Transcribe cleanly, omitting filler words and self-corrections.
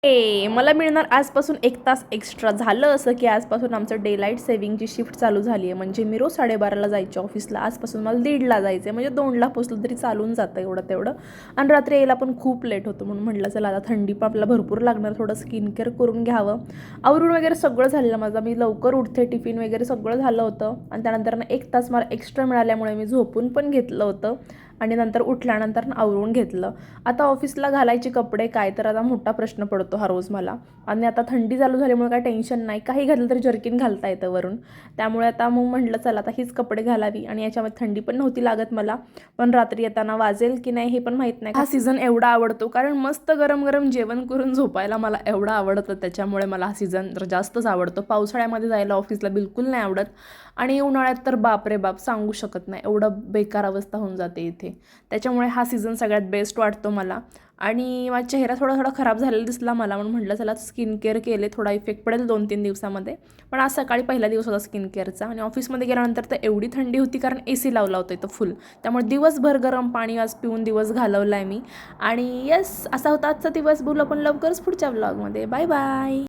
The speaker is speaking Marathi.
मला मिळणार आजपासून 1 तास एक्स्ट्रा. झालं असं की आजपासून आमचं डे लाईट सेव्हिंगची शिफ्ट चालू झाली आहे. म्हणजे मी रोज 12:30ला जायचे ऑफिसला, आजपासून मला 1:30ला जायचं आहे. म्हणजे 2ला पोचलं तरी चालून जातं एवढं तेवढं. आणि रात्री यायला पण खूप लेट होतं, म्हणून म्हटलं चला आता थंडी पण आपल्याला भरपूर लागणार, थोडं स्किन केअर करून घ्यावं. आवरून वगैरे सगळं झालेलं माझं, मी लवकर उठते, टिफिन वगैरे सगळं झालं होतं. आणि त्यानंतर 1 तास मला एक्स्ट्रा मिळाल्यामुळे मी झोपून पण घेतलं होतं आणि नंतर उठल्यानंतर आवरून घेतलं. आता ऑफिसला घालायचे कपडे काय, तर आता मोठा प्रश्न पडतो हा रोज मला. आणि आता थंडी चालू झाल्यामुळे काही टेन्शन नाही, काही घातलं तरी जर्किन घालता येतं वरून. त्यामुळे आता मग म्हटलं चला आता हीच कपडे घालावी. आणि याच्यामध्ये थंडी पण नव्हती लागत मला, पण रात्री येताना वाजेल की नाही हे पण माहीत नाही. हा सीझन एवढा आवडतो कारण मस्त गरम गरम जेवण करून झोपायला मला एवढं आवडतं, त्याच्यामुळे मला हा सीझन जास्तच आवडतो. पावसाळ्यामध्ये जायला ऑफिसला बिलकुल नाही आवडत, आणि उन्हाळ्यात तर बाप रे बाप सांगू शकत नाही, एवढं बेकार अवस्था होऊन जाते इथे. त्याच्यामुळे हा सीझन सगळ्यात बेस्ट वाटतो मला. आणि माझा चेहरा थोडा थोडा खराब झालेला दिसला मला, म्हणून म्हटलं चला स्किन केअर केले, थोडा इफेक्ट पडेल 2-3 दिवसामध्ये. पण आज सकाळी पहिला दिवस होता स्किन केअरचा, आणि ऑफिसमध्ये गेल्यानंतर तर एवढी थंडी होती कारण AC लावला होता इथं फुल. त्यामुळे दिवसभर गरम पाणी आज पिऊन दिवस घालवला आहे मी. आणि येस, असा होता आजचा दिवस. बोलू आपण लवकरच पुढच्या ब्लॉगमध्ये. Bye bye.